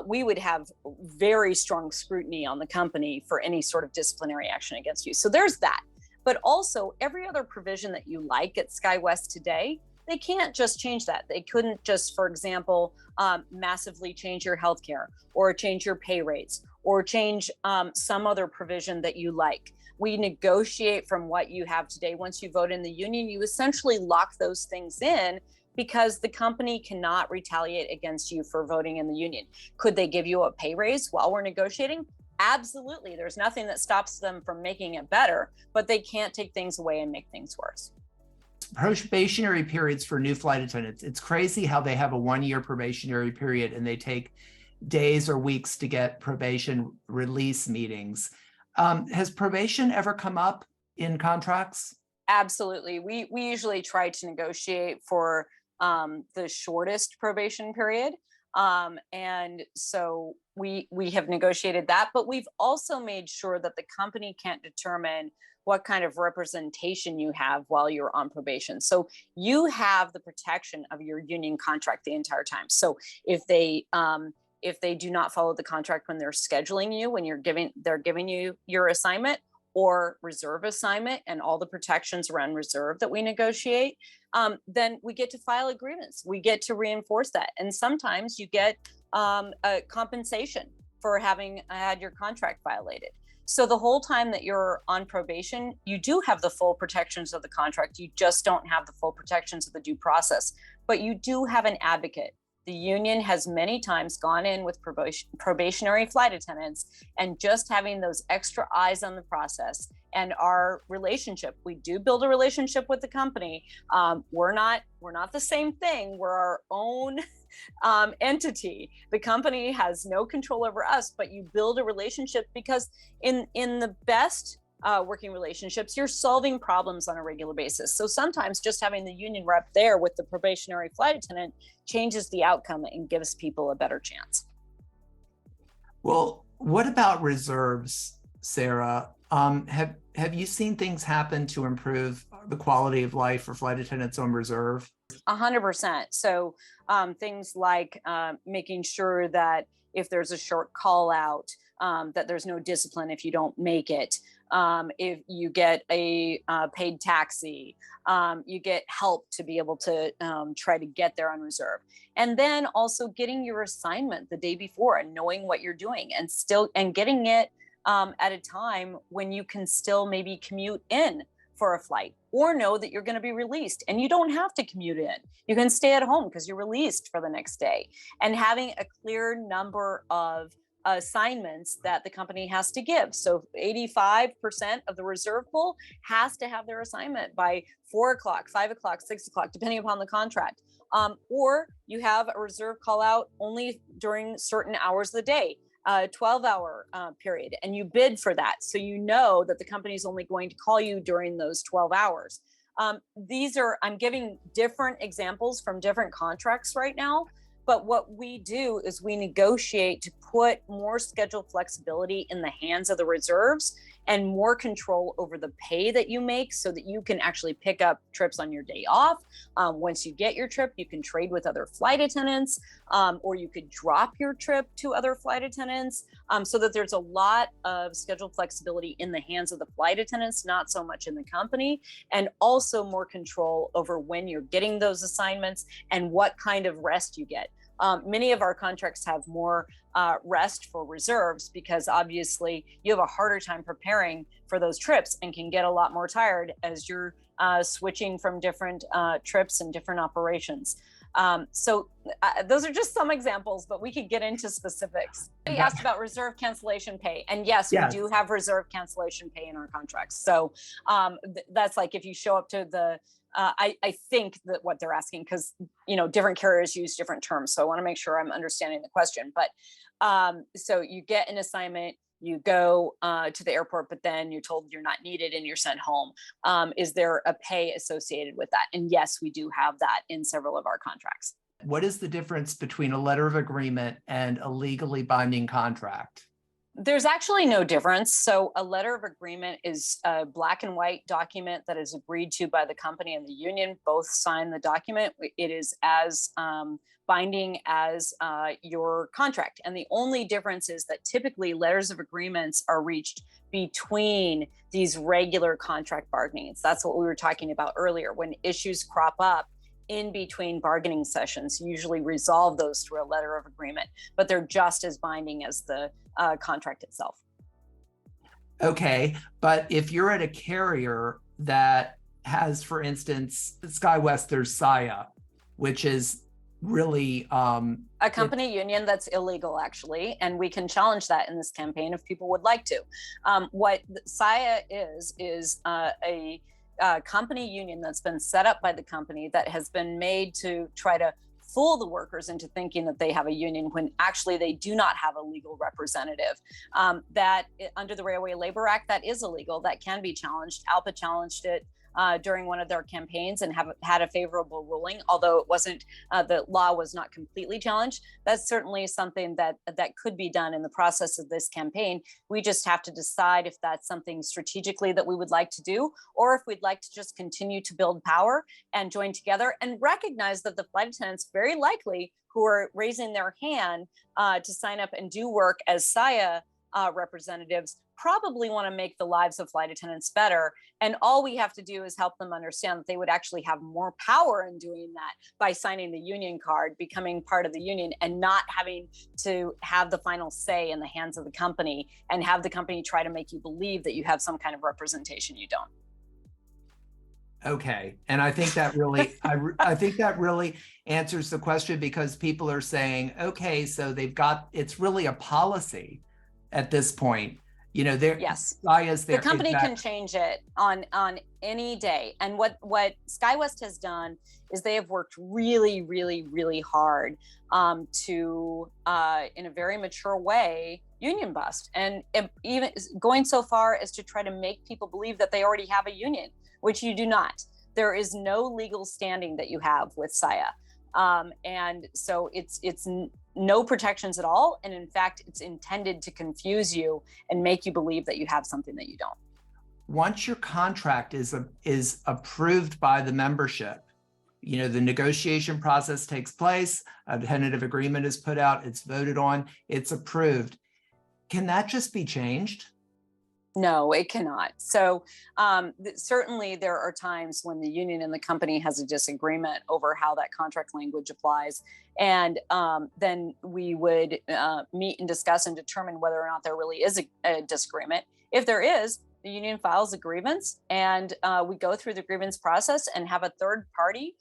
we would have very strong scrutiny on the company for any sort of disciplinary action against you. So there's that. But also every other provision that you like at SkyWest today, they can't just change that. They couldn't just, for example, massively change your healthcare or change your pay rates or change some other provision that you like. We negotiate from what you have today. Once you vote in the union, you essentially lock those things in because the company cannot retaliate against you for voting in the union. Could they give you a pay raise while we're negotiating? Absolutely. There's nothing that stops them from making it better, but they can't take things away and make things worse. Probationary periods for new flight attendants. It's crazy how they have a 1-year probationary period and they take days or weeks to get probation release meetings. Has probation ever come up in contracts? Absolutely. We usually try to negotiate for the shortest probation period. And so we have negotiated that, but we've also made sure that the company can't determine what kind of representation you have while you're on probation. So you have the protection of your union contract the entire time. So if they do not follow the contract when they're scheduling you, when they're giving you your assignment or reserve assignment and all the protections around reserve that we negotiate, then we get to file a grievance. We get to reinforce that. And sometimes you get a compensation for having had your contract violated. So the whole time that you're on probation, you do have the full protections of the contract. You just don't have the full protections of the due process, but you do have an advocate. The union has many times gone in with probationary flight attendants and just having those extra eyes on the process and our relationship. We do build a relationship with the company. We're not the same thing. We're our own entity. The company has no control over us, but you build a relationship because in the best working relationships, you're solving problems on a regular basis. So sometimes just having the union rep there with the probationary flight attendant changes the outcome and gives people a better chance. Well, what about reserves, Sara? Have you seen things happen to improve the quality of life for flight attendants on reserve? 100%. So things like making sure that if there's a short call out, that there's no discipline if you don't make it. If you get a paid taxi, you get help to be able to try to get there on reserve. And then also getting your assignment the day before and knowing what you're doing and getting it at a time when you can still maybe commute in for a flight or know that you're going to be released and you don't have to commute in. You can stay at home because you're released for the next day, and having a clear number of assignments that the company has to give. So 85% of the reserve pool has to have their assignment by 4 o'clock, 5 o'clock, 6 o'clock, depending upon the contract. Or you have a reserve call out only during certain hours of the day, 12-hour period, and you bid for that. So you know that the company is only going to call you during those 12 hours. I'm giving different examples from different contracts right now. But what we do is we negotiate to put more schedule flexibility in the hands of the reserves and more control over the pay that you make so that you can actually pick up trips on your day off. Once you get your trip, you can trade with other flight attendants, or you could drop your trip to other flight attendants, so that there's a lot of schedule flexibility in the hands of the flight attendants, not so much in the company, and also more control over when you're getting those assignments and what kind of rest you get. Many of our contracts have more rest for reserves because obviously you have a harder time preparing for those trips and can get a lot more tired as you're switching from different trips and different operations. So those are just some examples, but we could get into specifics. You asked about reserve cancellation pay, and yes, we do have reserve cancellation pay in our contracts. So that's like if you show up to the I think that what they're asking, because different carriers use different terms, so I want to make sure I'm understanding the question. But so you get an assignment, you go to the airport, but then you're told you're not needed and you're sent home. Is there a pay associated with that? And yes, we do have that in several of our contracts. What is the difference between a letter of agreement and a legally binding contract? There's actually no difference. So a letter of agreement is a black and white document that is agreed to by the company and the union. Both sign the document. It is as binding as your contract. And the only difference is that typically letters of agreements are reached between these regular contract bargainings. That's what we were talking about earlier. When issues crop up in between bargaining sessions, you usually resolve those through a letter of agreement, but they're just as binding as the contract itself. Okay, but if you're at a carrier that has, for instance, SkyWest, there's SIA, which is really a company union that's illegal, actually, and we can challenge that in this campaign if people would like to. What SIA is a company union that's been set up by the company that has been made to try to fool the workers into thinking that they have a union when actually they do not have a legal representative. That under the Railway Labor Act, that is illegal. That can be challenged. ALPA challenged it during one of their campaigns and have had a favorable ruling, although it wasn't, the law was not completely challenged. That's certainly something that could be done in the process of this campaign. We just have to decide if that's something strategically that we would like to do, or if we'd like to just continue to build power and join together and recognize that the flight attendants very likely who are raising their hand to sign up and do work as SIA representatives probably want to make the lives of flight attendants better. And all we have to do is help them understand that they would actually have more power in doing that by signing the union card, becoming part of the union, and not having to have the final say in the hands of the company and have the company try to make you believe that you have some kind of representation you don't. Okay, and I think that really, I think that really answers the question, because people are saying, okay, so it's really a policy at this point. Yes, the company can change it on any day. And what SkyWest has done is they have worked really, really, really hard to, in a very mature way, union bust, and even going so far as to try to make people believe that they already have a union, which you do not. There is no legal standing that you have with SIA. And so it's no protections at all. And in fact, it's intended to confuse you and make you believe that you have something that you don't. Once your contract is approved by the membership, the negotiation process takes place, a tentative agreement is put out, it's voted on, it's approved. Can that just be changed? No, it cannot. So certainly there are times when the union and the company has a disagreement over how that contract language applies. And then we would meet and discuss and determine whether or not there really is a disagreement. If there is, the union files a grievance, and we go through the grievance process and have a third party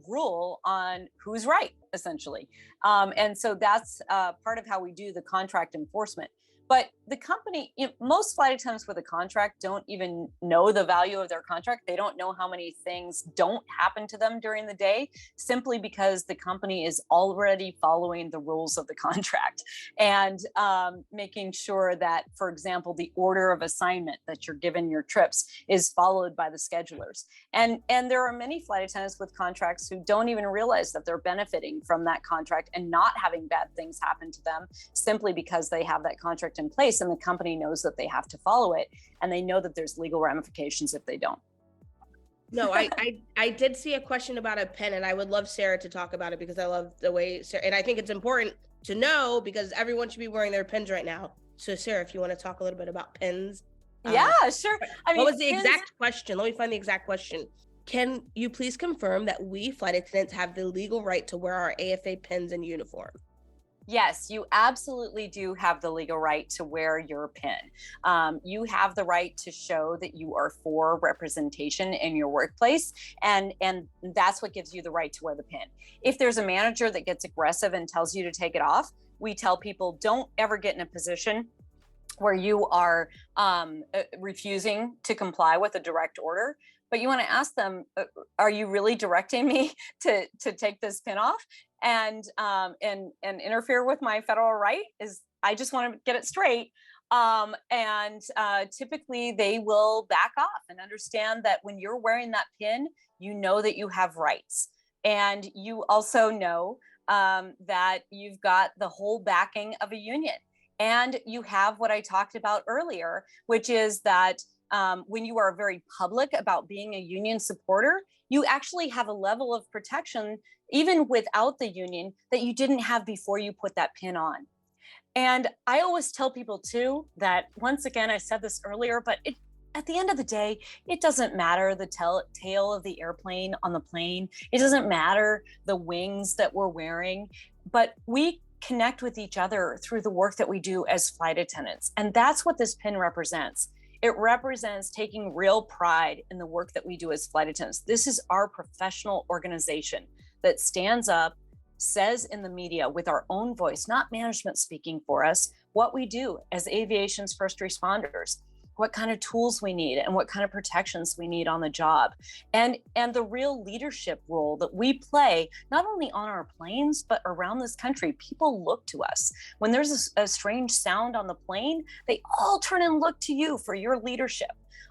rule on who's right, essentially. And so that's part of how we do the contract enforcement. But the company, most flight attendants with a contract don't even know the value of their contract. They don't know how many things don't happen to them during the day, simply because the company is already following the rules of the contract and making sure that, for example, the order of assignment that you're given your trips is followed by the schedulers. And there are many flight attendants with contracts who don't even realize that they're benefiting from that contract and not having bad things happen to them simply because they have that contract in place and the company knows that they have to follow it, and they know that there's legal ramifications if they don't. No, I did see a question about a pen, and I would love Sara to talk about it because I love the way Sara, and I think it's important to know because everyone should be wearing their pins right now. So Sara, if you want to talk a little bit about pins. Yeah, sure. I mean, what was the exact question? Let me find the exact question. Can you please confirm that we flight attendants have the legal right to wear our AFA pins and uniform? Yes, you absolutely do have the legal right to wear your pin. You have the right to show that you are for representation in your workplace, and that's what gives you the right to wear the pin. If there's a manager that gets aggressive and tells you to take it off, we tell people don't ever get in a position where you are refusing to comply with a direct order. But you want to ask them, are you really directing me to take this pin off and interfere with my federal right? I just want to get it straight. Typically they will back off and understand that when you're wearing that pin, you know that you have rights. And you also know that you've got the whole backing of a union. And you have what I talked about earlier, which is that when you are very public about being a union supporter, you actually have a level of protection, even without the union, that you didn't have before you put that pin on. And I always tell people too, that once again, I said this earlier, but at the end of the day, it doesn't matter the tail of the airplane on the plane. It doesn't matter the wings that we're wearing, but we connect with each other through the work that we do as flight attendants. And that's what this pin represents. It represents taking real pride in the work that we do as flight attendants. This is our professional organization that stands up, says in the media with our own voice, not management speaking for us, what we do as aviation's first responders, what kind of tools we need and what kind of protections we need on the job, and the real leadership role that we play, not only on our planes, but around this country. People look to us. When there's a strange sound on the plane, they all turn and look to you for your leadership.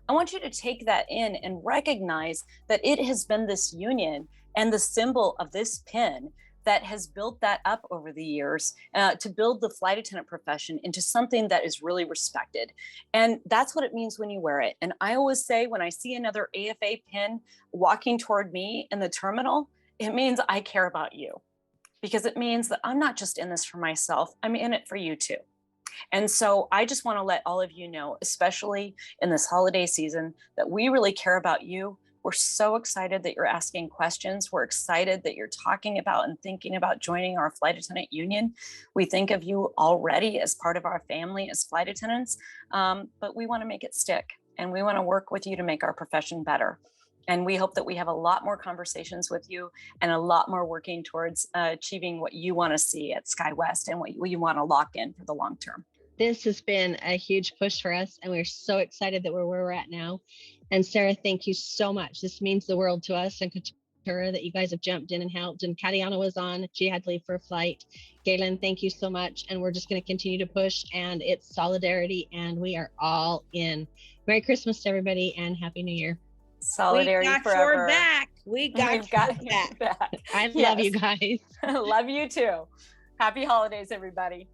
I want you to take that in and recognize that it has been this union and the symbol of this pin that has built that up over the years to build the flight attendant profession into something that is really respected. And that's what it means when you wear it. And I always say, when I see another AFA pin walking toward me in the terminal, it means I care about you, because it means that I'm not just in this for myself, I'm in it for you too. And so I just want to let all of you know, especially in this holiday season, that we really care about you. We're so excited that you're asking questions. We're excited that you're talking about and thinking about joining our flight attendant union. We think of you already as part of our family as flight attendants, but we want to make it stick, and we want to work with you to make our profession better. And we hope that we have a lot more conversations with you and a lot more working towards achieving what you want to see at SkyWest and what you want to lock in for the long term. This has been a huge push for us, and we're so excited that we're where we're at now. And Sara, thank you so much. This means the world to us, and Keturah, that you guys have jumped in and helped. And Katiana was on, she had to leave for a flight. Galen, thank you so much. And we're just going to continue to push, and it's solidarity, and we are all in. Merry Christmas to everybody, and Happy New Year. Solidarity we got forever. Your back. We've got your back. I love you guys. Love you too. Happy holidays, everybody.